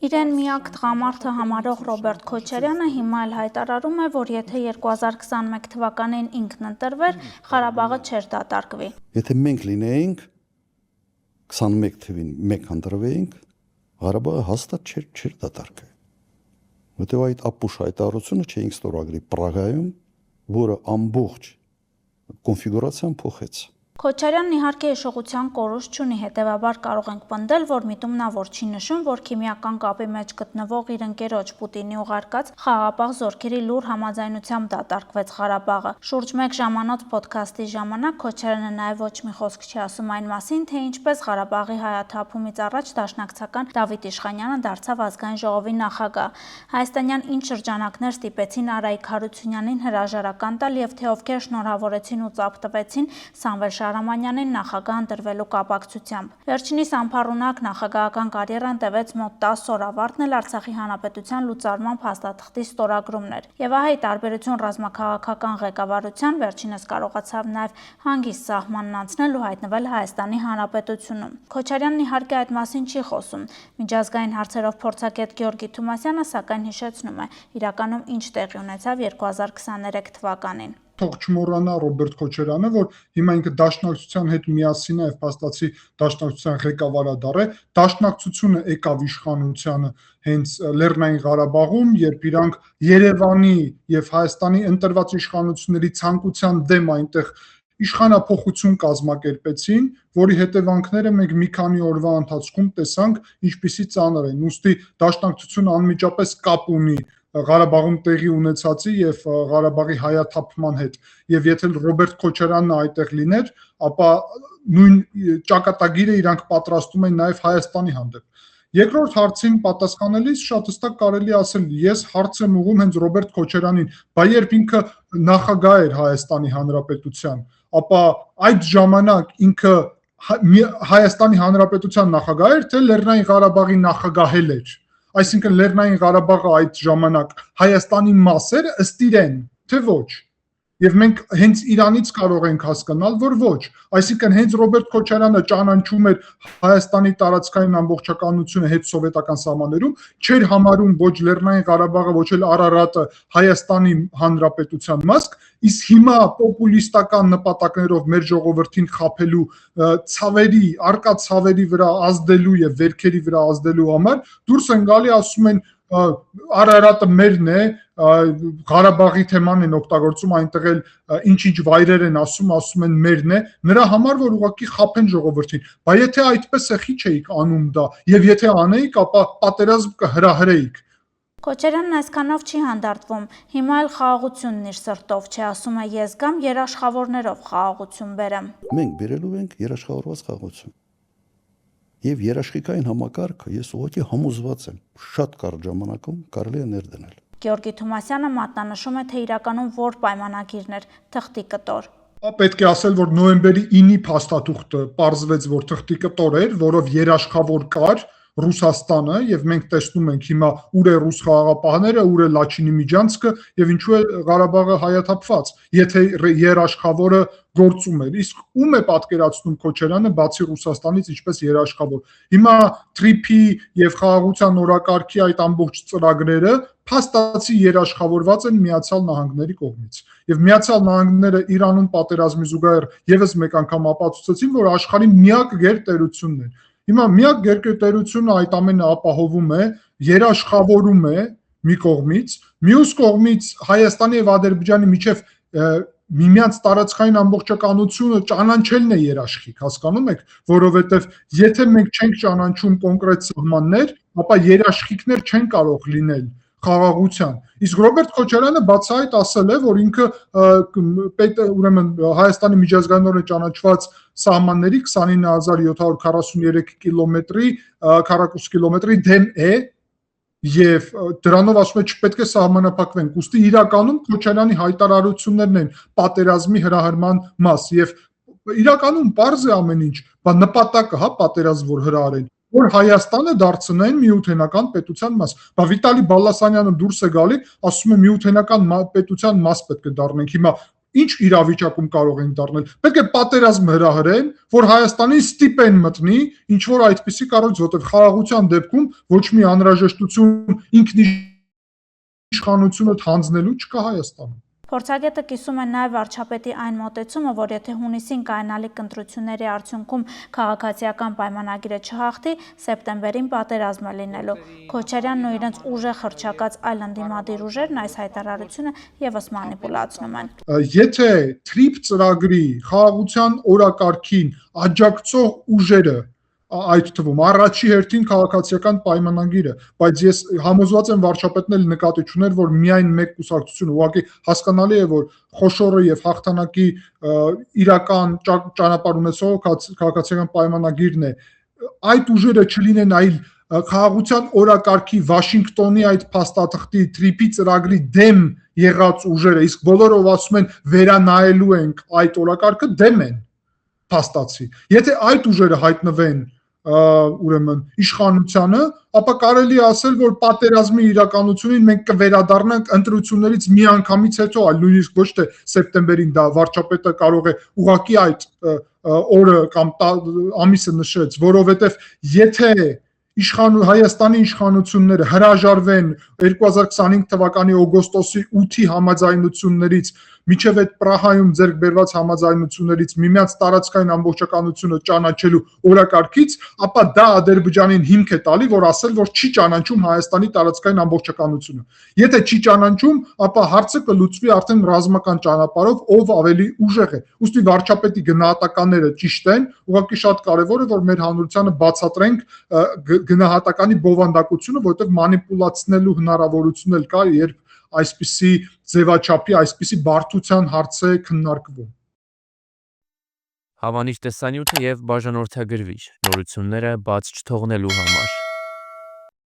Իրեն միակ տղամարդը համարող Ռոբերտ Քոչարյանը հիմա էլ հայտարարում է, որ եթե 2021 թվականին ինքն ընտրվեր, Ղարաբաղը չէր դատարկվի։ Եթե մենք լինեինք 21 թվին մեկ ընտրվեինք, Ղարաբաղը հաստատ չէր դատարկվի։ Որտեղ այդ ապուշ հայտարարությունը չէինք ստորագրի Պրագայում, որը ամբողջ կոնֆիգուրացիան փոխեց։ Քոչարյանն իհարկե հիշողության կորուստ չունի, հետևաբար կարող ենք պնդել, որ միտում նա որ չի նշում, որ քիմիական կապի մեջ գտնվող իր ընկերոջ Պուտինի ուղարկած խաղաղապահ զորքերի լուր համաձայնությամբ դատարկվեց Ղարաբաղը։ Շուրջ 1 ժամանոց ոդքասթի ժամանակ Քոչարյանը նաև ոչ մի խոսք չի ասում այն մասին, թե ինչպես Ղարաբաղի հայաթափումից առաջ դաշնակցական Դավիթ Իշխանյանը դարձավ ազգային ժողովի նախագահ։ Հայաստանյան ինչ շրջանակներ ստիպեցին Արայիկ Հարությունյանին հրաժարական տալ եւ թե ովքեր շնորհավորեցին ու ծափ տվեցին Սամվել Շահրամանյանին նախագահ ընտրվելու կապակցությամբ։ Վերջինիս անփառունակ նախագահական կարիերան տևեց մոտ 10 օր, ավարտն էլ Արցախի հանրապետության լուծարման փաստաթղթի ստորագրումն էր։ Եվ ահա ի տարբերություն ռազմաքաղաքական ղեկավարության, վերջինս կարողացավ նաև հանգիստ սահմանն անցնել ու հայտնվել Հայաստանի Հանրապետությունում։ Քոչարյանն իհարկե այդ մասին չի խոսում։ Միջազգային հարցերով փորձագետ Գեորգի Թումասյանը սակայն հիշեցնում է, իրականում ինչ տեղի ունեցավ 2023 թվականին։ Թող չմոռանա Ռոբերտ Քոչարյանը, որ հիմա ինքը դաշնակցության հետ միասին է եւ փաստացի դաշնակցության ղեկավարադար է, դաշնակցությունը եկավ իշխանությանը հենց Լեռնային Ղարաբաղում, երբ իրանք Երևանի եւ Հայաստանի ընտրված իշխանությունների ցանկության դեմ այնտեղ իշխանափոխություն կազմակերպեցին, որի հետևանքները մենք մի քանի օրվա ընթացքում տեսանք, ինչպիսի ծանր են։ Ուստի դաշնակցությունը անմիջապես կապ ունի Ղարաբաղում տեղի ունեցածի եւ Ղարաբաղի հայաթափման հետ, եւ եթե Ռոբերտ Քոչարյանն այդտեղ լիներ, ապա նույն ճակատագիրը իրանք պատրաստում են նաեւ Հայաստանի հանդեպ։ Երկրորդ հարցին պատասխանելիս շատ հստակ կարելի ասել, ես հարց եմ ուղղում հենց Ռոբերտ Քոչարյանին, բայց երբ ինքը նախագահ էր Հայաստանի Հանրապետության, ապա այդ ժամանակ ինքը Հայաստանի Հանրապետության նախագահ էր, թե Լեռնային Ղարաբաղի նախագահել էր։ Այսինքն Լեռնային Ղարաբաղը այդ ժամանակ Հայաստանի մաս էր ըստ իրեն, թե ոչ։ Եվ մենք հենց Իրանից կարող ենք հասկանալ, որ ոչ։ Այսինքն հենց Ռոբերտ Քոչարյանը ճանաչում էր Հայաստանի տարածքային ամբողջականությունը հետ սովետական սահմաններում, չէր համարում ոչ Լեռնային Ղարաբաղը, ոչ էլ Արարատը Հայաստանի Հանրապետության մաս, իսկ հիմա պոպուլիստական նպատակներով մեր ժողովրդին խաբելու արկա ցավերի վրա ազդելու եւ վերքերի վրա ազդելու համար դուրս են գալի, ասում են Արարատը մերն է, Ղարաբաղի թեման են օգտագործում, այնտեղ էլ ինչ-ինչ վայրեր են ասում են մերն է, նրա համար որ ուղղակի խաբեն ժողովրդին։ Բայց եթե այդպես է, ի՞նչ էիք անում դա, եւ եթե անեիք, ապա պատերազմ կհրահրեիք։ Քոչարյանն այսքանով չի հանդարտվում, հիմա էլ խաղաղությունն իր սրտով չէ, ասում է ես գամ երաշխավորներով խաղաղություն բերեմ։ Մենք բերելու ենք երաշխավորված խաղաղություն։ Եվ երաշխիքային համակարգը ես ուղղակի համոզված եմ, շատ կարճ ժամանակում կարելի է ներդնել։ Գեորգի Թումասյանը մատնանշում է, թե իրականում որ պայմանագիրն էր թղթի կտոր։ Պետք է ասել, որ նոյեմբերի 9-ի փաստաթուղթը պարզվեց, որ թղթի կտոր էր, որով երաշխավոր կար Ռուսաստանը, եւ մենք տեսնում ենք հիմա ուր է ռուս խաղաղապահները, ուր է Լաչինի Միջանցքը եւ ինչու է Ղարաբաղը հայաթափված, եթե երաշխավորը գործում էր։ Իսկ ում է պատկերացնում Քոչարյանը բացի Ռուսաստանից ինչպես երաշխավոր։ Հիմա Թրիփի եւ խաղաղության օրակարգի այդ ամբողջ ծրագրերը փաստացի երաշխավորված են Միացյալ Նահանգների կողմից։ Եվ Միացյալ Նահանգները Իրանում պատերազմի զուգահեռ եւս մեկ անգամ ապացուցեցին, որ աշխարհի միակ գերտերությունն է։ Հիմա միակ գերտերությունը այդ ամենը ապահովում է, երաշխավորում է մի կողմից, մյուս կողմից Հայաստանի եւ Ադրբեջանի միջև միմյանց տարածքային ամբողջականությունը ճանաչելն է երաշխիք, հասկանում եք, որովհետեւ եթե մենք չենք ճանաչում կոնկրետ սահմաններ, ապա երաշխիքներ չեն կարող լինել խաղաղության։ Իսկ Ռոբերտ Քոչարյանը բացահայտ ասել է, որ ինքը ուրեմն Հայաստանի միջազգայինորեն ճանաչված սահմանների 29743 կիլոմետրի քառակուսի կիլոմետրի դեմ է եւ դրանով ասում է չպետք է սահմանափակվենք։ Ուստի իրականում Քոչարյանի հայտարարություններն են պատերազմի հրահրման մաս եւ իրականում պարզ է ամեն ինչ, բայց նպատակը հա պատերազմ որ հրահրեն, որ Հայաստանը դարձնեն միութենական պետության մաս։ Բա Վիտալի Բալասանյանը դուրս է գալի, ասում է միութենական պետության մաս պետք է դառնենք։ Հիմա ինչ իրավիճակում կարող են դառնել։ Պետք է պատերազմ հրահրեն, որ Հայաստանին ստիպեն մտնի ինչ որ այդպիսի կառույց, որտեղ խաղաղության դեպքում ոչ մի անհրաժեշտություն ինքնիշխանությունը հանձնելու չկա Հայաստանում։ Փորձագետը կիսում է նաև վարչապետի այն մոտեցումը, որ եթե հունիսին կայանալիք ընտրությունների արդյունքում քաղաքացիական պայմանագիրը չհաղթի, սեպտեմբերին պատերազմ է լինելու։ Քոչարյանն ու իրենց ուժեղ հռչակած այլ ընդդիմադիր ուժերն այս հայտարարությունը ևս մանիպուլացնում են։ Եթե TRIP ծրագրի խաղաղության օրակարգին աջակցող ուժերը այդ թվում առաջի հերթին քաղաքացիական պայմանագիրը, բայց ես համոզված եմ վարչապետն էլ նկատի չուներ, որ միայն մեկ կուսակցություն, ուղղակի հասկանալի է, որ խոշորը եւ հաղթանակի իրական ճանապարհ ունեցող քաղաքացիական պայմանագիրն է, այդ ուժերը չլինեն այլ խաղաղության օրակարգի Վաշինգտոնի այդ փաստաթղթի TRIP-ի ծրագրի դեմ եղած ուժերը, իսկ բոլորը ով ասում են վերանայելու ենք այդ օրակարգը, դեմ են փաստացի։ Եթե այդ ուժերը հայտնվեն ուրեմն իշխանությանը, ապա կարելի ասել, որ պատերազմի իրականությունին մենք կվերադառնանք ընտրություններից միանգամից հետո, այլ նույնիսկ ոչ թե սեպտեմբերին, դա վարչապետը կարող է ուղղակի այդ օրը կամ ամիսը նշեց, որովհետև եթե Հայաստանի իշխանությունները հրաժարվեն 2025 թվականի օգոստոսի 8-ի համաձայնություններից միջև այդ Պրահայում ձեռք բերված համաձայնություններից միմյանց տարածքային ամբողջականությունը ճանաչելու օրակարգից, ապա դա Ադրբեջանին հիմք է տալի, որ ասել, որ չի ճանաչում Հայաստանի տարածքային ամբողջականությունը։ Եթե չի ճանաչում, ապա հարցը կլուծվի արդեն ռազմական ճանապարհով, ով ավելի ուժեղ է։ Ուստի վարչապետի գնահատականները ճիշտ են, ուղղակի շատ կարևոր է, որ մեր հանրությանը բացատրենք գնահատականի բովանդակությունը, որտեղ մանիպուլացնելու հնարավորություն էլ կա, երբ այսպիսի ձևաչափի, այսպիսի բարդության հարց է քննարկվում։ Հավանիչ տեսանյութը եւ բաժանորդագրվիչ նորությունները բաց չթողնելու համար։